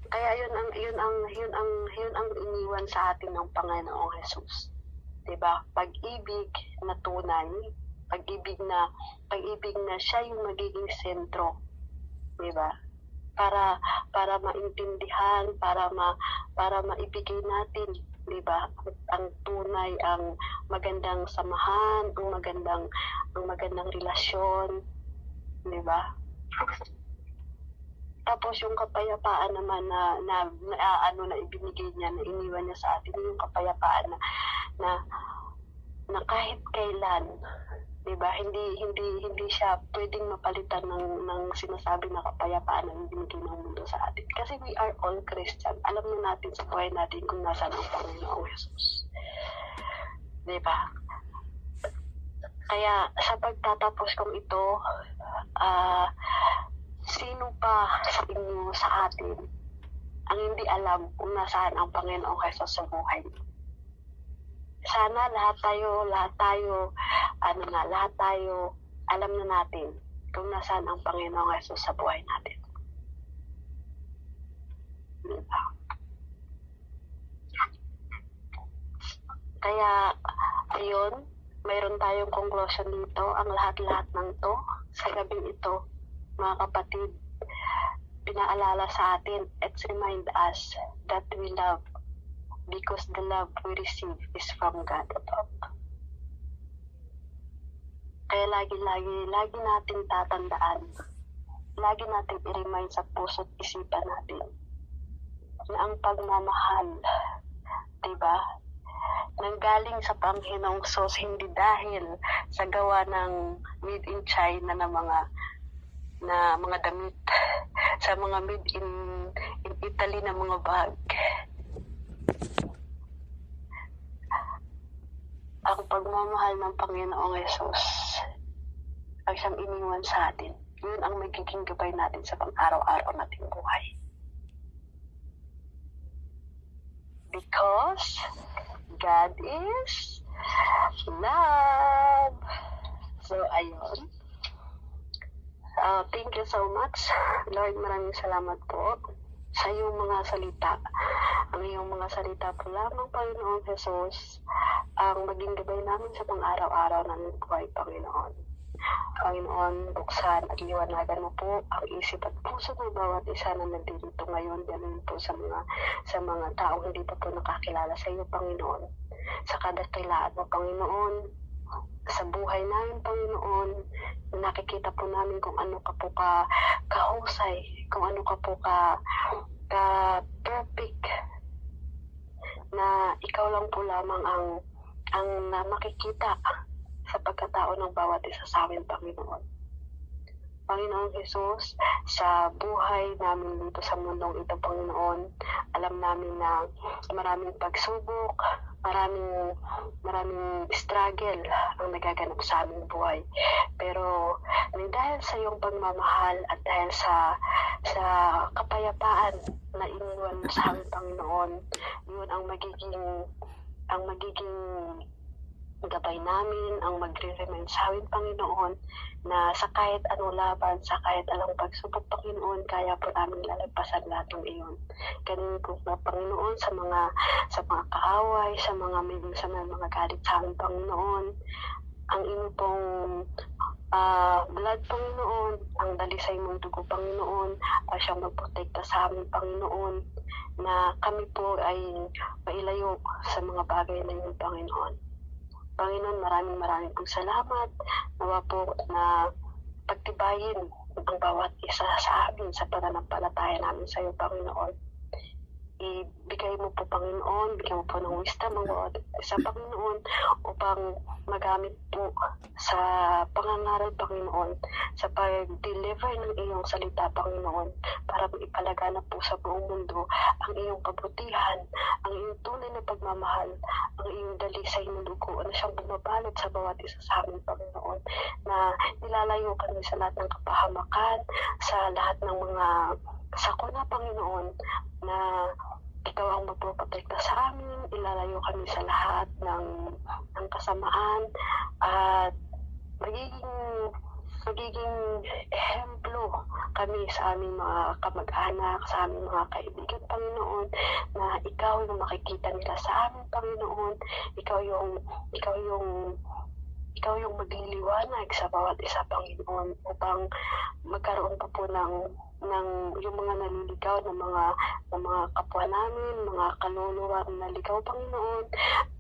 Kaya yun ang iniwan sa atin ng Panginoong Hesus. 'Di ba? Pag-ibig na tunay, pag-ibig na siya yung magiging sentro, 'di ba? Para maintindihan, para maibigay natin, 'di ba? Ang tunay, ang magandang samahan, ang magandang relasyon, 'di ba? Tapos yung kapayapaan naman na ibinigay niya, na iniwan niya sa atin, yung kapayapaan na kahit kailan, 'di ba? Hindi siya pwedeng mapalitan ng sinasabi na kapayapaan na ibinigay ng mundo sa atin. Kasi we are all Christian. Alam na natin sa buhay natin kung nasaan ang Panginoong Hesus. 'Di ba? Kaya sa pagtatapos kong ito, sino pa sa inyo, sa atin, ang hindi alam kung nasaan ang Panginoong Hesus sa buhay? Sana lahat tayo, alam na natin kung nasaan ang Panginoong Hesus sa buhay natin. Diba? Kaya, ayun, mayroon tayong conclusion dito. Ang lahat-lahat ng to, sa gabing ito, mga kapatid, pinaalala sa atin, it's remind us that we love because the love we receive is from God above. Kaya lagi natin tatandaan, lagi natin i-remind sa puso't isipan natin na ang pagmamahal, diba, nanggaling sa Panginoong Sos, hindi dahil sa gawa ng made in China na mga damit, sa mga made in Italy na mga bag. Ang pagmamahal ng Panginoong Hesus ang siyang iniwan sa atin. Yun ang magiging gabay natin sa pang-araw-araw nating buhay. Because God is love. So, ayun. Thank you so much. Lord, maraming salamat po sa iyong mga salita. Ang iyong mga salita po lamang, Panginoong Hesus, ang maging gabay namin sa pang-araw-araw ng buhay, Panginoon. Panginoon, buksan at liwanagan mo po ang isip at puso ng bawat isa na nandito ngayon, ganun po sa mga taong hindi pa po nakakilala sa iyo, Panginoon. Sa kadakilaan mo, Panginoon, sa buhay namin, Panginoon, nakikita po namin kung ano ka po kahusay, kung ano ka po ka-perfect, na ikaw lang po lamang ang makikita sa pagkatao ng bawat isa sa amin, Panginoon. Panginoong Hesus, sa buhay namin dito sa mundong ito, Panginoon, alam namin na maraming pagsubok, maraming struggle ang nagaganap sa aming buhay. Pero dahil sa iyong pagmamahal at dahil sa kapayapaan na iniwan mo sa aming, Panginoon, yun ang magiging gabay namin, ang magre-remind sa amin, Panginoon, na sa kahit anong laban, sa kahit anong pagsubok, Panginoon, kaya po namin lalagpasan lahat ng iyon. Ganun po na, Panginoon, sa mga kaaway, sa mga galit sa amin, Panginoon, ang inyong pong blood, Panginoon, ang dalisay mong dugo, Panginoon, ay siyang magprotekta sa amin, Panginoon, na kami po ay mailayo sa mga bagay na yun, Panginoon. Panginoon, maraming pong salamat. Nawa po na pagtibayin ang bawat isa sa amin sa pananampalataya namin sa iyo, Panginoon. Ibigay mo po, Panginoon, bigyan mo po ng wisdom ang bawat isa, Panginoon, upang magamit po sa pangangaral, Panginoon, sa pag-deliver ng iyong salita, Panginoon, para ipalaganap po sa buong mundo ang iyong kabutihan, ang iyong tunay na pagmamahal, ang iyong dalisay ng dugo na siyang bumabalot sa bawat isa sa amin, Panginoon, na nilalayo kami sa lahat ng kapahamakan, sa lahat ng mga sakuna, Panginoon, na ikaw ang magpoprotekta sa amin, ilalayo kami sa lahat ng kasamaan, at magiging magiging ehemplo kami sa aming mga kamag-anak, sa aming mga kaibigan, Panginoon, na ikaw yung makikita nila sa amin, Panginoon. Ikaw yung magliliwanag sa bawat isa, Panginoon, upang magkaroon pa po ng yung mga naliligaw ng mga kapwa namin, mga kaluluwa na naligaw, Panginoon,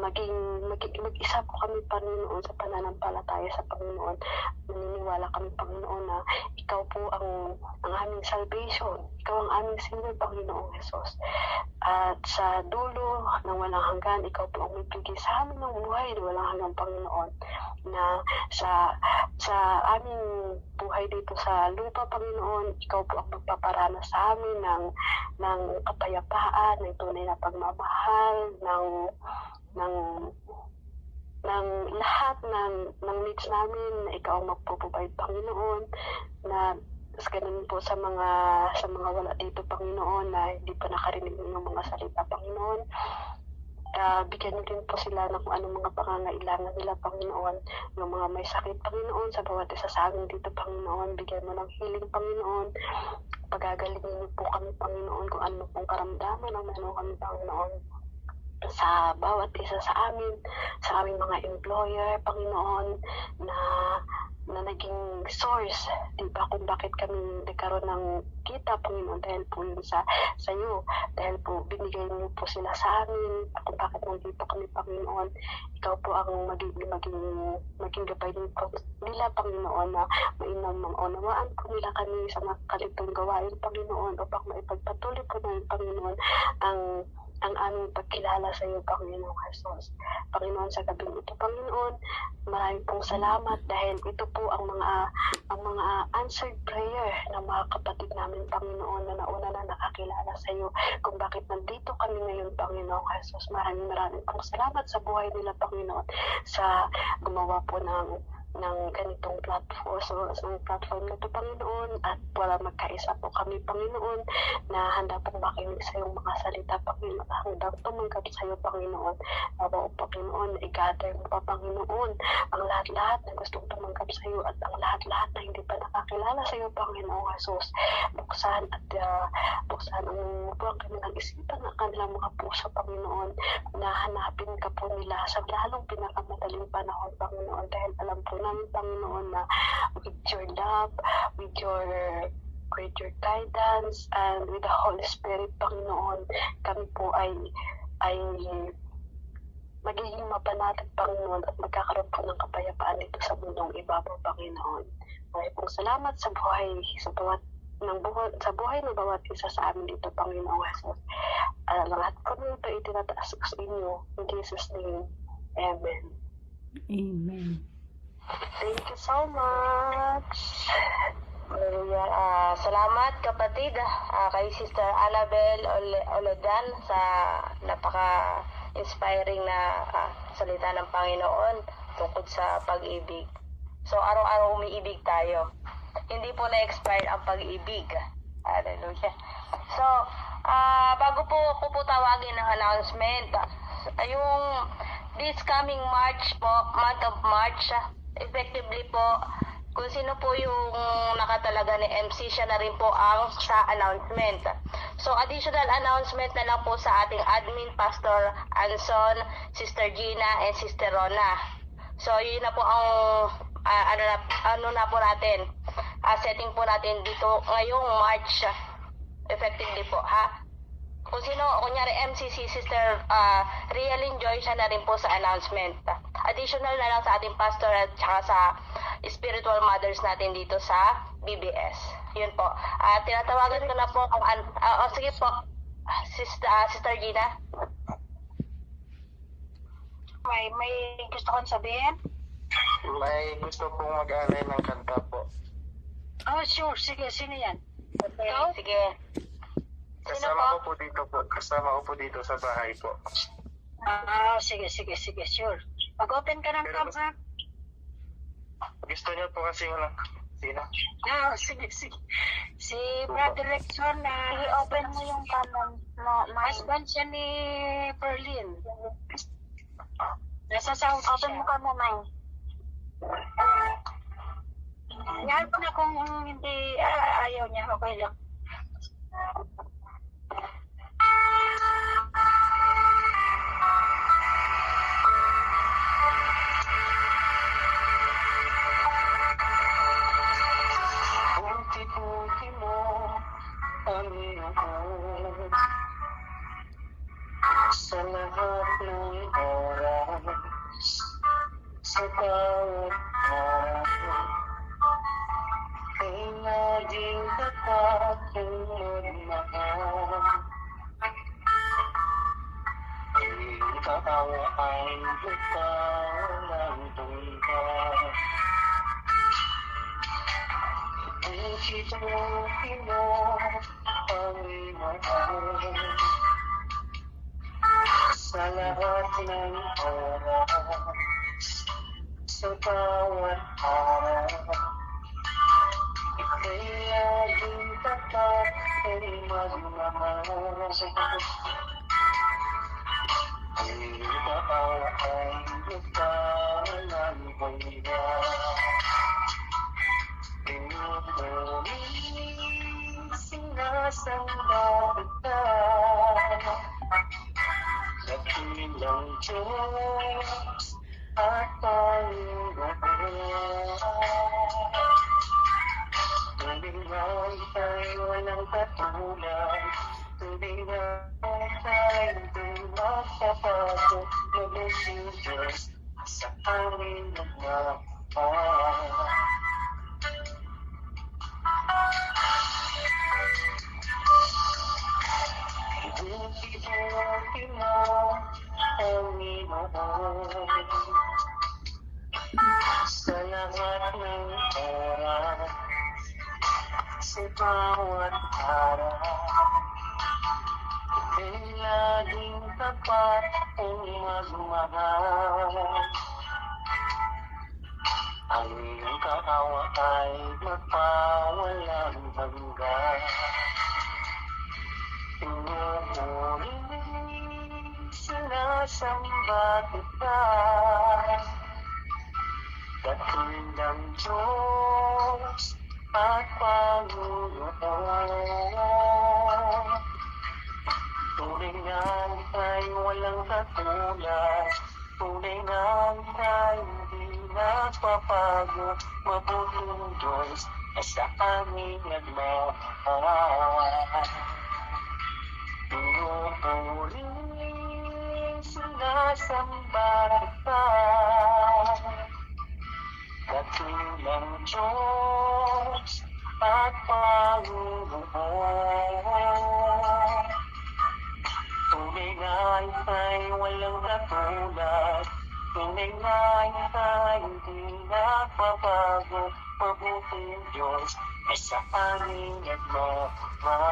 mag-isa po kami, Panginoon, sa pananampalataya sa Panginoon. Naniniwala kami, Panginoon, na ikaw po ang aming salvation. Ikaw ang aming Savior, Panginoong Jesus. At sa dulo ng walang hanggan, ikaw po ang magbigay sa amin ng buhay na walang hanggan, Panginoon, na sa aming buhay dito sa lupa, Panginoon, ikaw po ang magpaparana sa amin ng kapayapaan, ng tunay na pagmamahal, ng lahat ng needs namin, na ikaw ang magpo-provide, Panginoon, na ganun po sa mga wala dito, Panginoon, na hindi pa nakarinig ng mga salita, Panginoon. Bigyan niyo din po sila ng kung anong mga pangangailangan nila, Panginoon. Yung mga may sakit, Panginoon, sa bawat isa sa amin dito, Panginoon, bigyan mo ng healing, Panginoon. Pagagalingin niyo po kami, Panginoon, kung ano pong karamdaman ang meron kami, Panginoon, sa bawat isa sa amin, sa aming mga employer, Panginoon, na naging source, diba, kung bakit kami nagkaroon ng kita, Panginoon, dahil po yun sa iyo, dahil po binigay niyo po sila sa amin, kung bakit nandito kami, Panginoon. Ikaw po ang maging gabay nila, Panginoon, na maunawaan po nila kami sa mga kalipong gawain, Panginoon, upang maipagpatuloy po namin, Panginoon, ang aming pagkilala sa iyo, Panginoong Jesus. Panginoon, sa gabing ito, Panginoon, maraming pong salamat dahil ito po ang mga answered prayer ng mga kapatid namin, Panginoon, na nauna na nakakilala sa iyo, kung bakit nandito kami ngayon, Panginoong Jesus. Maraming pong salamat sa buhay nila, Panginoon, sa gumawa po ng ganitong platform na ito, Panginoon, at wala magkaisa po kami, Panginoon, na handa pong makinig sa iyong mga salita, Panginoon, handang tumanggap sa iyo, Panginoon. Awa, Panginoon, i-gather mo pa, Panginoon, ang lahat-lahat na gustong tumanggap sa iyo at ang lahat-lahat na hindi pa nakakilala sa iyo, Panginoong Jesus. Buksan ang kanilang isipan, ang kanilang mga puso, Panginoon, na hanapin ka po nila sa lalong pinakamadaling panahon, Panginoon, dahil alam po namin, Panginoon, na with your love, with your guidance, and with the Holy Spirit, Panginoon, kami po ay magiging mapanatag, Panginoon, at magkakaroon po ng kapayapaan dito sa mundong ibabaw, Panginoon. Maraming pong salamat sa buhay ng bawat isa sa amin dito, Panginoong Jesus. Lahat po nito itinataas ko sa inyo. In Jesus' name, Amen. Amen. Thank you so much. Salamat, kapatid, kay Sister Annabel Olodan sa napaka-inspiring na salita ng Panginoon tungkol sa pag-ibig. So, araw-araw umiibig tayo. Hindi po na-expire ang pag-ibig. Hallelujah. So, bago po ako po tawagin ng announcement, yung this coming March po, month of March, effectively po, kung sino po yung nakatalaga ni MC, siya na rin po ang sa announcement. So, additional announcement na lang po sa ating admin, Pastor Anson, Sister Gina, and Sister Rona. So, yun na po ang setting po natin dito ngayong March, effectively po, ha? Kung sino, kunyari MCC, Sister Realin Joy, siya na rin po sa announcement. Additional na lang sa ating pastor at saka sa spiritual mothers natin dito sa BBS. Yun po. Tinatawagan ko na po sige po, Sister Gina. May gusto kong sabihin? May gusto pong mag-alay ng kanta po. Oh, sure. Sige, sino yan? Okay, sige. Kasama ko po dito sa bahay po. Sige, sure. Mag-open ka ng Pero cam, ha? Gusto niyo po kasi walang sino? Sige. Si Brother Rexon, i-open mo yung cam ng husband siya ni Perlin. Nasa sound Open mo ka mo, May. Yan po na kung hindi ayaw niya, okay lang. Unti-unti mo, Panginoon, sa lahat ng oras, sa bawat araw, ay naging tapat ang magmahal. Ang kaawa ay magpawalang tungkol. Unti-unti mo, Panginoon, sa lahat ng oras, sa bawat araw, ika'y laging tapat ay magmamahal. Ang kaawa ay magpawalang tungkol. Pinupuling sinasamba kita, dakilang Diyos at Panginoon. Tuwing na ika'y walang katulad, tuwing na ika'y di magpapago, mabuting Diyos sa aming nagmamahal. Unti-unti mo, Panginoon, sa lahat ng oras, sa bawat araw, ika'y laging tapat ang magmahal. Ang iyong kaawa ay magpawalang hanggan. Pinupuling sinasamba kita, dakilang Diyos at Panginoon. Tunay na ika'y walang katulad, tunay na ika'y hindi nagpapago, mabuting Diyos ay sa aming nagmamahal. Pinupuling sinasamba kita, dakilang Diyos at Panginoon. Tunay na ika'y walang katulad, tunay na ika'y hindi nagpapago, mabuting Diyos ay sa aming nagmamahal.